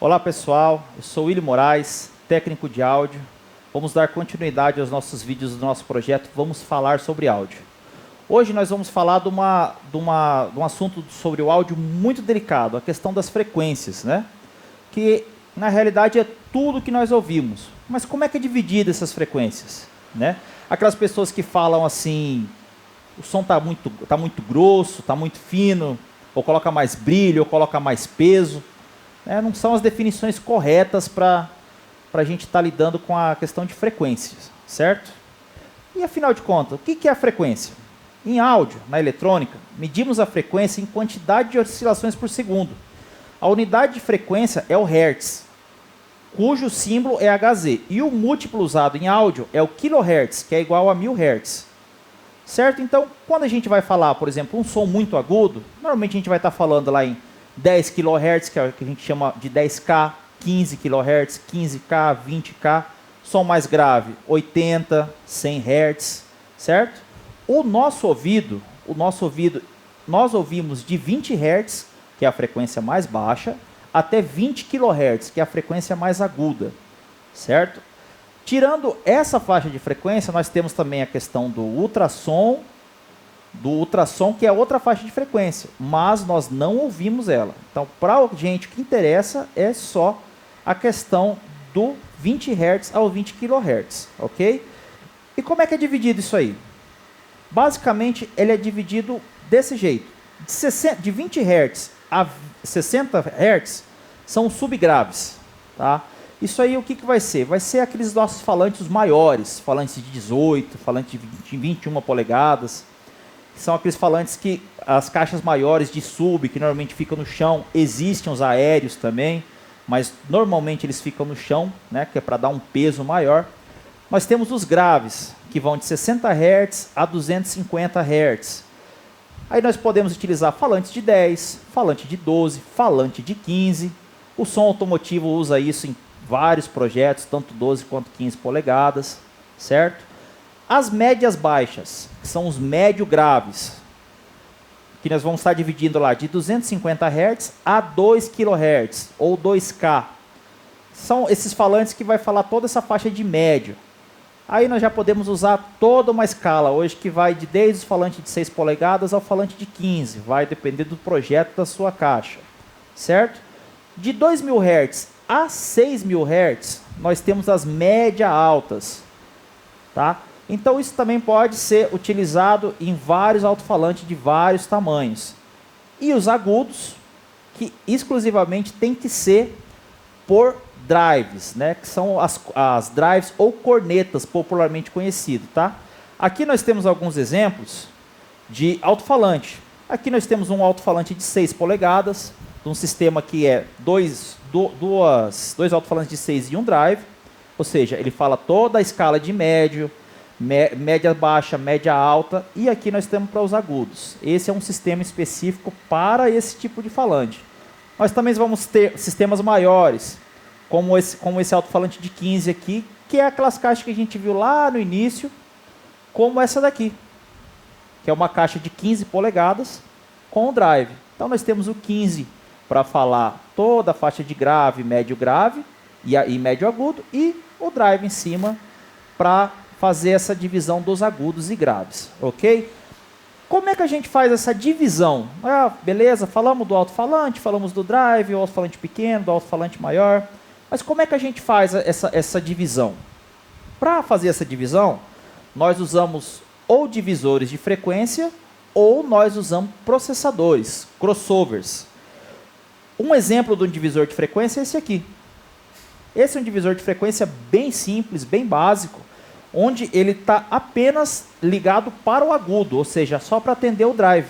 Olá pessoal, eu sou Willy Moraes, técnico de áudio. Vamos dar continuidade aos nossos vídeos do nosso projeto, vamos falar sobre áudio. Hoje nós vamos falar de um assunto sobre o áudio muito delicado, a questão das frequências, né? Que na realidade é tudo que nós ouvimos. Mas como é que é dividida essas frequências, né? Aquelas pessoas que falam assim, o som tá muito grosso, tá muito fino, ou coloca mais brilho, ou coloca mais peso. Não são as definições corretas para a gente estar lidando com a questão de frequências, certo? E afinal de contas, o que é a frequência? Em áudio, na eletrônica, medimos a frequência em quantidade de oscilações por segundo. A unidade de frequência é o Hertz, cujo símbolo é Hz. E o múltiplo usado em áudio é o kHz, que é igual a 1000 Hz. Certo? Então, quando a gente vai falar, por exemplo, um som muito agudo, normalmente a gente vai estar falando lá em 10 kHz, que é o que a gente chama de 10K, 15 kHz, 15K, 20K. Som mais grave, 80, 100 Hz, certo? O nosso ouvido, nós ouvimos de 20 Hz, que é a frequência mais baixa, até 20 kHz, que é a frequência mais aguda, certo? Tirando essa faixa de frequência, nós temos também a questão do ultrassom, que é outra faixa de frequência, mas nós não ouvimos ela. Então, para a gente, o que interessa é só a questão do 20 Hz ao 20 kHz, ok? E como é que é dividido isso aí? Basicamente, ele é dividido desse jeito. De 20 Hz a 60 Hz são os subgraves, tá? Isso aí o que vai ser? Vai ser aqueles nossos falantes maiores, falantes de 18, falantes de 21 polegadas. São aqueles falantes que as caixas maiores de sub, que normalmente ficam no chão, existem os aéreos também, mas normalmente eles ficam no chão, né, que é para dar um peso maior. Nós temos os graves, que vão de 60 Hz a 250 Hz. Aí nós podemos utilizar falantes de 10, falante de 12, falante de 15. O som automotivo usa isso em vários projetos, tanto 12 quanto 15 polegadas, certo? As médias baixas, que são os médio graves, que nós vamos estar dividindo lá de 250 Hz a 2 kHz, ou 2K. São esses falantes que vai falar toda essa faixa de médio. Aí nós já podemos usar toda uma escala, hoje que vai desde o falante de 6 polegadas ao falante de 15, vai depender do projeto da sua caixa, certo? De 2000 Hz a 6000 Hz, nós temos as média altas, tá? Então isso também pode ser utilizado em vários alto-falantes de vários tamanhos. E os agudos, que exclusivamente tem que ser por drives, né? Que são as drives ou cornetas popularmente conhecido, tá? Aqui nós temos alguns exemplos de alto-falante. Aqui nós temos um alto-falante de 6 polegadas, de um sistema que é dois alto-falantes de 6 e um drive, ou seja, ele fala toda a escala de médio, média baixa, média alta, e aqui nós temos para os agudos. Esse é um sistema específico para esse tipo de falante. Nós também vamos ter sistemas maiores, como esse alto-falante de 15 aqui, que é aquelas caixas que a gente viu lá no início, como essa daqui, que é uma caixa de 15 polegadas com o drive. Então nós temos o 15 para falar toda a faixa de grave, médio grave e médio agudo, e o drive em cima para fazer essa divisão dos agudos e graves, ok? Como é que a gente faz essa divisão? Beleza, falamos do alto-falante, falamos do drive, o alto-falante pequeno, do alto-falante maior, mas como é que a gente faz essa divisão? Para fazer essa divisão, nós usamos ou divisores de frequência ou nós usamos processadores, crossovers. Um exemplo de um divisor de frequência é esse aqui. Esse é um divisor de frequência bem simples, bem básico, onde ele está apenas ligado para o agudo, ou seja, só para atender o drive.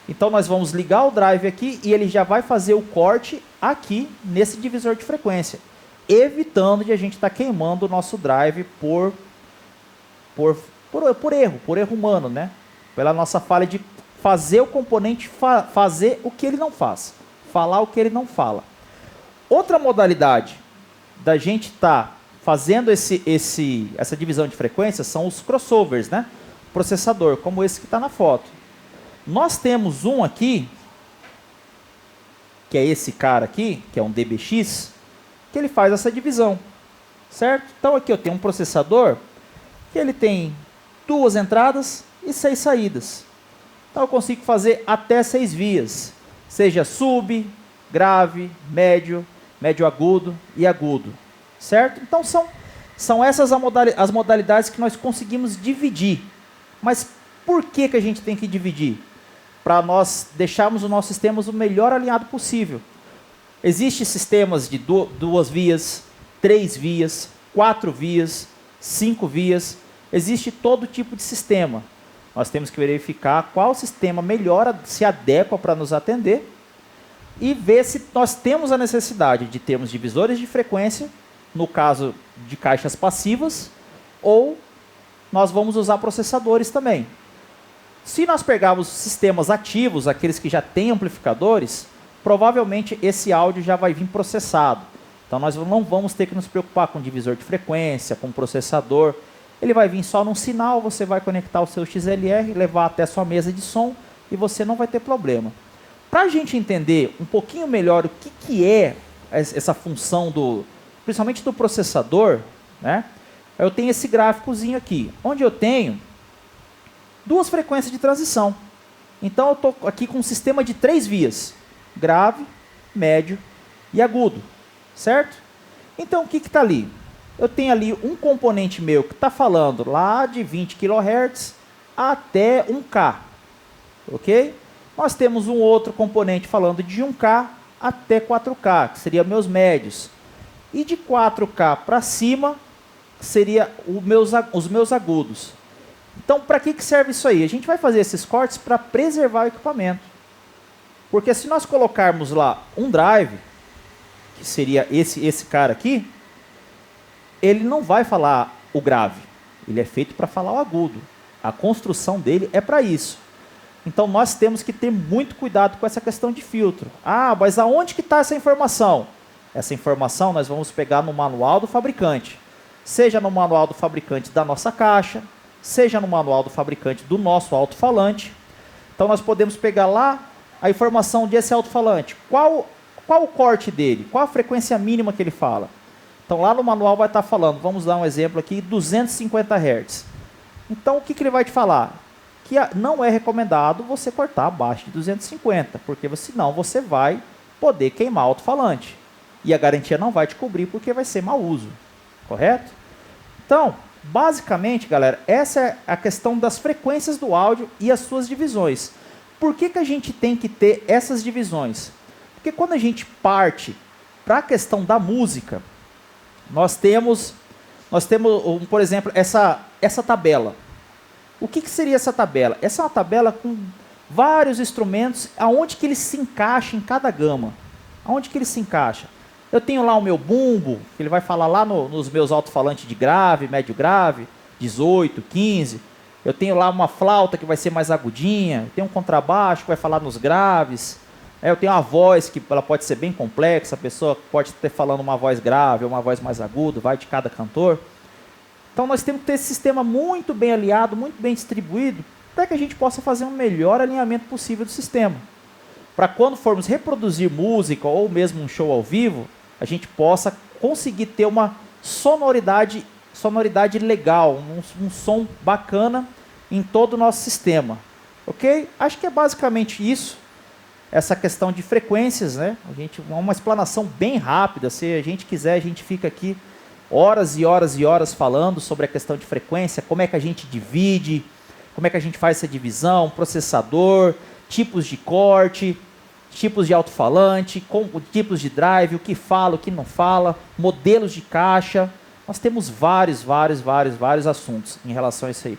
Então nós vamos ligar o drive aqui e ele já vai fazer o corte aqui nesse divisor de frequência, evitando de a gente estar queimando o nosso drive por erro humano, né? Pela nossa falha de fazer o componente fazer o que ele não faz, falar o que ele não fala. Outra modalidade da gente estar fazendo essa divisão de frequências são os crossovers, né? Processador, como esse que está na foto. Nós temos um aqui que é esse cara aqui, que é um DBX, que ele faz essa divisão, certo? Então aqui eu tenho um processador que ele tem 2 entradas e 6 saídas. Então eu consigo fazer até 6 vias, seja sub, grave, médio, médio agudo e agudo, certo? Então são essas as modalidades que nós conseguimos dividir. Mas por que a gente tem que dividir? Para nós deixarmos o nosso sistema o melhor alinhado possível. Existem sistemas de 2 vias, 3 vias, 4 vias, 5 vias. Existe todo tipo de sistema. Nós temos que verificar qual sistema melhor se adequa para nos atender e ver se nós temos a necessidade de termos divisores de frequência, no caso de caixas passivas, ou nós vamos usar processadores também. Se nós pegarmos sistemas ativos, aqueles que já têm amplificadores, provavelmente esse áudio já vai vir processado. Então nós não vamos ter que nos preocupar com divisor de frequência, com processador. Ele vai vir só num sinal, você vai conectar o seu XLR, levar até a sua mesa de som e você não vai ter problema. Para a gente entender um pouquinho melhor o que é essa função principalmente do processador, né? Eu tenho esse gráficozinho aqui, onde eu tenho 2 frequências de transição. Então eu estou aqui com um sistema de 3 vias, grave, médio e agudo, certo? Então o que está ali? Eu tenho ali um componente meu que está falando lá de 20 kHz até 1K, ok? Nós temos um outro componente falando de 1K até 4K, que seria meus médios. E de 4K para cima, seria os meus agudos. Então, para que serve isso aí? A gente vai fazer esses cortes para preservar o equipamento. Porque se nós colocarmos lá um drive, que seria esse cara aqui, ele não vai falar o grave. Ele é feito para falar o agudo. A construção dele é para isso. Então, nós temos que ter muito cuidado com essa questão de filtro. Ah, mas aonde que está essa informação? Essa informação nós vamos pegar no manual do fabricante. Seja no manual do fabricante da nossa caixa, seja no manual do fabricante do nosso alto-falante. Então, nós podemos pegar lá a informação desse alto-falante. Qual o corte dele? Qual a frequência mínima que ele fala? Então, lá no manual vai estar falando, vamos dar um exemplo aqui, 250 Hz. Então, o que ele vai te falar? Que não é recomendado você cortar abaixo de 250, porque senão você vai poder queimar o alto-falante. E a garantia não vai te cobrir porque vai ser mau uso, correto? Então, basicamente, galera, essa é a questão das frequências do áudio e as suas divisões. Por que a gente tem que ter essas divisões? Porque quando a gente parte para a questão da música, nós temos, por exemplo, essa tabela. O que seria essa tabela? Essa é uma tabela com vários instrumentos, aonde que ele se encaixa em cada gama. Aonde que ele se encaixa? Eu tenho lá o meu bumbo, que ele vai falar lá nos meus alto-falantes de grave, médio grave, 18, 15. Eu tenho lá uma flauta que vai ser mais agudinha. Eu tenho um contrabaixo que vai falar nos graves. Eu tenho uma voz que ela pode ser bem complexa. A pessoa pode ter falando uma voz grave ou uma voz mais aguda, vai de cada cantor. Então nós temos que ter esse sistema muito bem alinhado, muito bem distribuído, para que a gente possa fazer um melhor alinhamento possível do sistema. Para quando formos reproduzir música ou mesmo um show ao vivo, a gente possa conseguir ter uma sonoridade legal, um som bacana em todo o nosso sistema. Ok? Acho que é basicamente isso, essa questão de frequências, né? Uma explanação bem rápida. Se a gente quiser, a gente fica aqui horas e horas e horas falando sobre a questão de frequência, como é que a gente divide, como é que a gente faz essa divisão, processador, tipos de corte, tipos de alto-falante, tipos de drive, o que fala, o que não fala, modelos de caixa. Nós temos vários assuntos em relação a isso aí.